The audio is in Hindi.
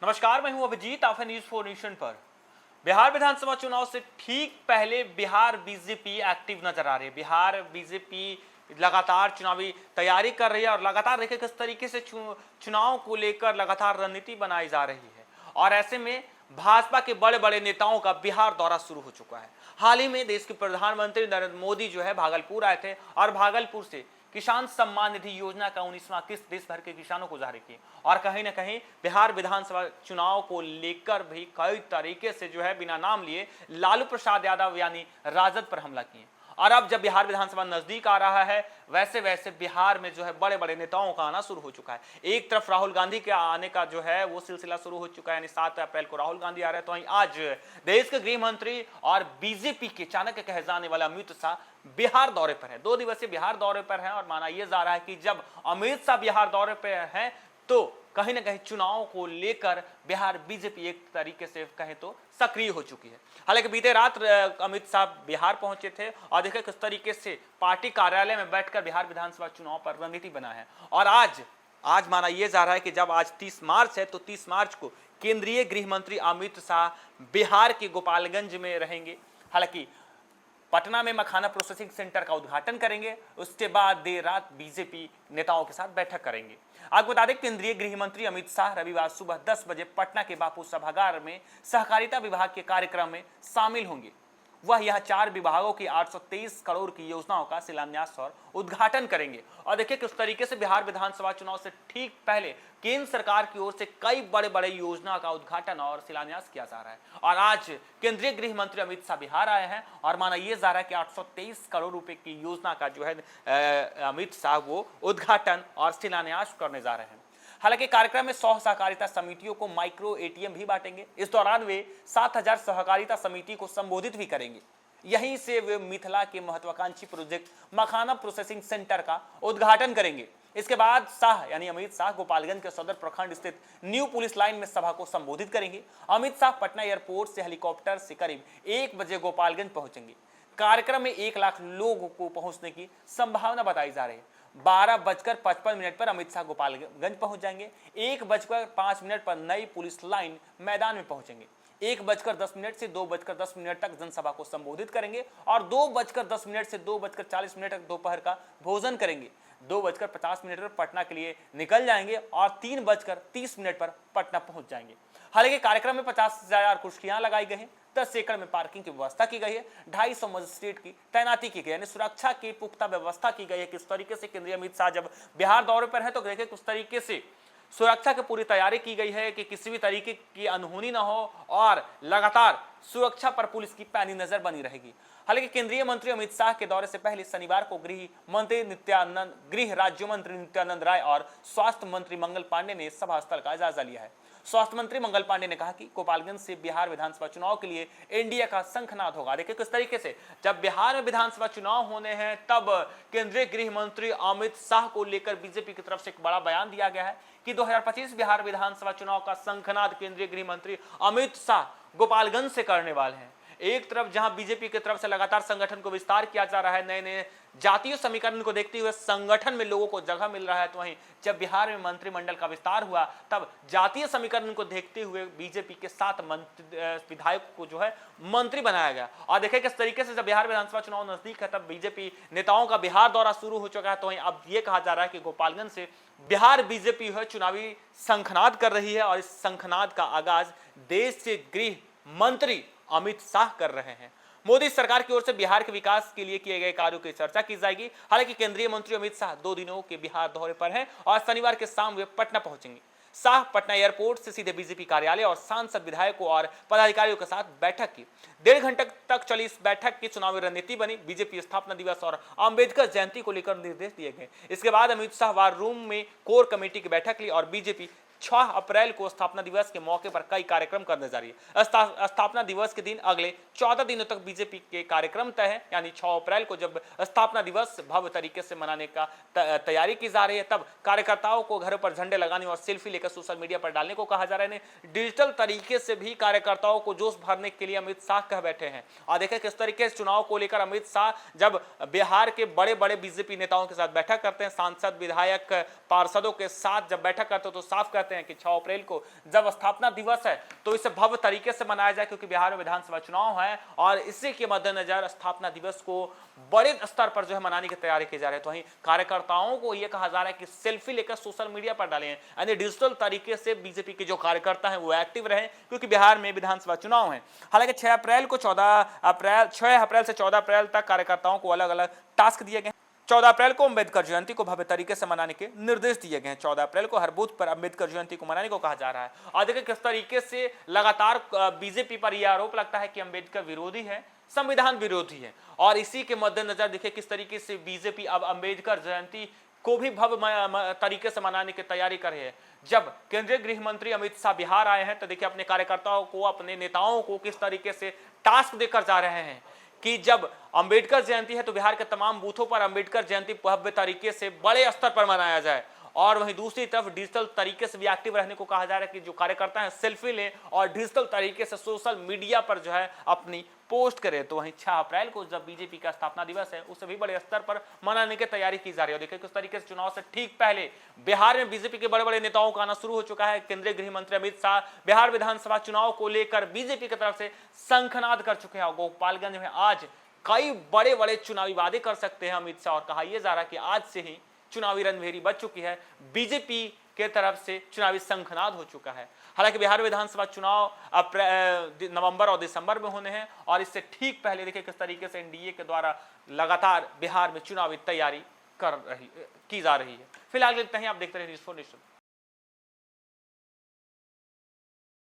नमस्कार, मैं हूं अभिजीत। आप हैं न्यूज 4 नेशन पर। बिहार विधानसभा चुनाव से ठीक पहले बिहार बीजेपी एक्टिव नजर आ रही है। बिहार बीजेपी लगातार चुनावी तैयारी कर रही है और लगातार देखिए किस तरीके से चुनाव को लेकर लगातार रणनीति बनाई जा रही है। और ऐसे में भाजपा के बड़े बड़े नेताओं का बिहार दौरा शुरू हो चुका है। हाल ही में देश के प्रधानमंत्री नरेंद्र मोदी जो है भागलपुर आए थे और भागलपुर से किसान सम्मान निधि योजना का 19वां किस्त देश भर के किसानों को जारी की। और कहीं ना कहीं बिहार विधानसभा चुनाव को लेकर भी कई तरीके से जो है बिना नाम लिए लालू प्रसाद यादव यानी राजद पर हमला किए। और अब जब बिहार विधानसभा नजदीक आ रहा है वैसे वैसे बिहार में जो है बड़े बड़े नेताओं का आना शुरू हो चुका है। एक तरफ राहुल गांधी के आने का जो है वो सिलसिला शुरू हो चुका है, यानी 7 अप्रैल को राहुल गांधी आ रहे हैं। तो वहीं आज देश के गृह मंत्री और बीजेपी के चाणक्य कहे जाने वाला अमित शाह बिहार दौरे पर है। 2 दिवसीय बिहार दौरे पर है और माना यह जा रहा है कि जब अमित शाह बिहार दौरे पर हैं तो कहीं ना कहीं चुनाव को लेकर बिहार बीजेपी एक तरीके से कहें तो सक्रिय हो चुकी है। हालांकि बीते रात अमित शाह बिहार पहुंचे थे और देखिए किस तरीके से पार्टी कार्यालय में बैठकर बिहार विधानसभा चुनाव पर रणनीति बना है। और आज माना यह जा रहा है कि जब आज 30 मार्च है तो 30 मार्च को केंद्रीय गृह मंत्री अमित शाह बिहार के गोपालगंज में रहेंगे। हालांकि पटना में मखाना प्रोसेसिंग सेंटर का उद्घाटन करेंगे। उसके बाद देर रात बीजेपी नेताओं के साथ बैठक करेंगे। आपको बता दें केंद्रीय गृह मंत्री अमित शाह रविवार सुबह 10 बजे पटना के बापू सभागार में सहकारिता विभाग के कार्यक्रम में शामिल होंगे। वह यह 4 विभागों की 823 करोड़ की योजनाओं का शिलान्यास और उद्घाटन करेंगे। और देखिए किस तरीके से बिहार विधानसभा चुनाव से ठीक पहले केंद्र सरकार की ओर से कई बड़े बड़े योजना का उद्घाटन और शिलान्यास किया जा रहा है। और आज केंद्रीय गृह मंत्री अमित शाह बिहार आए हैं और माना यह जा रहा है कि 823 करोड़ रुपए की योजना का जो है अमित शाह वो उद्घाटन और शिलान्यास करने जा रहे हैं। हालांकि कार्यक्रम में 100 सहकारिता समितियों को माइक्रो एटीएम भी बांटेंगे। इस दौरान वे 7000 सहकारिता समिति को संबोधित भी करेंगे। यहीं से वे मिथिला के महत्वाकांक्षी प्रोजेक्ट मखाना प्रोसेसिंग सेंटर का उद्घाटन करेंगे। इसके बाद शाह यानी अमित शाह गोपालगंज के सदर प्रखंड स्थित न्यू पुलिस लाइन में सभा को संबोधित करेंगे। अमित शाह पटना एयरपोर्ट से हेलीकॉप्टर से करीब 1 बजे गोपालगंज पहुंचेंगे। कार्यक्रम में 1 लाख लोगों को पहुंचने की संभावना बताई जा रही है। 12:55 पर अमित शाह गोपालगंज पहुंच जाएंगे। 1:05 पर नई पुलिस लाइन मैदान में पहुंचेंगे। 1:10 से 2:10 तक जनसभा को संबोधित करेंगे और 2:10 से 2:40 तक दोपहर का भोजन करेंगे। 2:50 पर पटना के लिए निकल जाएंगे और 3:30 पर पटना पहुंच जाएंगे। हालांकि कार्यक्रम में 50,000 कुर्सियां लगाई गई हैं। 10 एकड़ में पार्किंग की व्यवस्था की गई है। 250 मजिस्ट्रेट की तैनाती की गई है, यानी सुरक्षा की पुख्ता व्यवस्था की गई है। किस तरीके से केंद्रीय अमित शाह जब बिहार दौरे पर है तो देखिए किस तरीके से सुरक्षा की पूरी तैयारी की गई है कि किसी भी तरीके की अनहोनी ना हो और लगातार सुरक्षा पर पुलिस की पैनी नजर बनी रहेगी। हालांकि केंद्रीय मंत्री अमित शाह के दौरे से पहले शनिवार को गृह राज्य मंत्री नित्यानंद राय और स्वास्थ्य मंत्री मंगल पांडे ने सभा स्थल का जायजा लिया है। स्वास्थ्य मंत्री मंगल पांडे ने कहा कि गोपालगंज से बिहार विधानसभा चुनाव के लिए एनडीए का शंखनाद होगा। देखिए किस तरीके से जब बिहार में विधानसभा चुनाव होने हैं तब केंद्रीय गृह मंत्री अमित शाह को लेकर बीजेपी की तरफ से एक बड़ा बयान दिया गया है कि 2025 बिहार विधानसभा चुनाव का शंखनाद केंद्रीय गृह मंत्री अमित शाह गोपालगंज से करने वाले हैं। एक तरफ जहां बीजेपी की तरफ से लगातार संगठन को विस्तार किया जा रहा है, नए नए जातीय समीकरण को देखते हुए संगठन में लोगों को जगह मिल रहा है, तो वहीं जब बिहार में मंत्रिमंडल का विस्तार हुआ तब जातीय समीकरण को देखते हुए बीजेपी के 7 विधायकों को जो है मंत्री बनाया गया। और देखिए किस तरीके से जब बिहार विधानसभा चुनाव नजदीक है तब बीजेपी नेताओं का बिहार दौरा शुरू हो चुका है। तो वहीं अब यह कहा जा रहा है कि गोपालगंज से बिहार बीजेपी है चुनावी शंखनाद कर रही है और इस शंखनाद का आगाज देश के गृह मंत्री अमित शाह कर रहे हैं। मोदी सरकार की ओर से बिहार के विकास के लिए किए गए कार्यों की चर्चा की जाएगी। हालांकि केंद्रीय मंत्री अमित शाह 2 दिनों के बिहार दौरे पर हैं और शनिवार के शाम वे पटना पहुंचेंगे। शाह पटना एयरपोर्ट से सीधे बीजेपी कार्यालय और सांसद विधायकों और पदाधिकारियों के साथ बैठक की। 1.5 घंटे तक चली इस बैठक की चुनावी रणनीति बनी। बीजेपी स्थापना दिवस और अंबेडकर जयंती को लेकर निर्देश दिए गए। इसके बाद अमित शाह वार रूम में कोर कमेटी की बैठक ली और बीजेपी 6 अप्रैल को स्थापना दिवस के मौके पर कई कार्यक्रम करने जा रही है। स्थापना दिवस के दिन अगले 14 दिनों तक बीजेपी के कार्यक्रम तय है, यानी 6 अप्रैल को जब स्थापना दिवस भव्य तरीके से मनाने का तैयारी की जा रही है तब कार्यकर्ताओं को घरों पर झंडे लगाने और सेल्फी लेकर सोशल मीडिया पर डालने को कहा जा रहा है। डिजिटल तरीके से भी कार्यकर्ताओं को जोश भरने के लिए अमित शाह कह बैठे हैं। और देखें किस तरीके से चुनाव को लेकर अमित शाह जब बिहार के बड़े बड़े बीजेपी नेताओं के साथ बैठक करते हैं, सांसद विधायक पार्षदों के साथ जब बैठक करते हैं तो साफ कहते चाहते हैं कि 6 अप्रैल को जब स्थापना दिवस है तो इसे भव्य तरीके से मनाया जाए, क्योंकि बिहार में विधानसभा चुनाव है और इसी के मद्देनजर स्थापना दिवस को बड़े स्तर पर जो है मनाने की तैयारी की जा रही है। तो वहीं कार्यकर्ताओं को यह कहा जा रहा है कि सेल्फी लेकर सोशल मीडिया पर डालें, यानी डिजिटल तरीके से बीजेपी के जो कार्यकर्ता हैं वो एक्टिव रहें, क्योंकि बिहार में विधानसभा चुनाव है। हालांकि 6 अप्रैल से 14 अप्रैल तक कार्यकर्ताओं को अलग अलग टास्क दिए गए। 14 अप्रैल को अंबेडकर जयंती को भव्य तरीके से मनाने के निर्देश दिए गए हैं। 14 अप्रैल को हर बूथ पर अंबेडकर जयंती को मनाने को कहा जा रहा है। और देखिए किस तरीके से लगातार बीजेपी पर यह आरोप लगता है कि अंबेडकर विरोधी है, संविधान विरोधी है, और इसी के मद्देनजर देखिए किस तरीके से बीजेपी अब अंबेडकर जयंती को भी भव्य तरीके से मनाने की तैयारी कर रही है। जब केंद्रीय गृह मंत्री अमित शाह बिहार आए हैं तो देखिए अपने कार्यकर्ताओं को, अपने नेताओं को किस तरीके से टास्क देकर जा रहे हैं कि जब अंबेडकर जयंती है तो बिहार के तमाम बूथों पर अंबेडकर जयंती भव्य तरीके से बड़े स्तर पर मनाया जाए। और वहीं दूसरी तरफ डिजिटल तरीके से भी एक्टिव रहने को कहा जा रहा है कि जो कार्यकर्ता हैं सेल्फी लें और डिजिटल तरीके से सोशल मीडिया पर जो है अपनी पोस्ट करें। तो वहीं 6 अप्रैल को जब बीजेपी का स्थापना दिवस है उसे भी बड़े स्तर पर मनाने की तैयारी की जा रही है। देखिए किस तरीके से चुनाव से ठीक पहले बिहार में बीजेपी के बड़े बड़े नेताओं का आना शुरू हो चुका है। केंद्रीय गृह मंत्री अमित शाह बिहार विधानसभा चुनाव को लेकर बीजेपी की तरफ से शंखनाद कर चुके हैं। गोपालगंज में आज कई बड़े बड़े चुनावी वादे कर सकते हैं अमित शाह, और कहा यह जा रहा है कि आज से ही चुनावी रणभेरी बच चुकी है, बीजेपी के तरफ से चुनावी शंखनाद हो चुका है। हालांकि बिहार विधानसभा चुनाव नवंबर और दिसंबर में होने हैं, और इससे ठीक पहले देखिए किस तरीके से एनडीए के द्वारा लगातार बिहार में चुनावी तैयारी की जा रही है। फिलहाल इतना ही, आप देखते रहिए न्यूज़4 नेशन।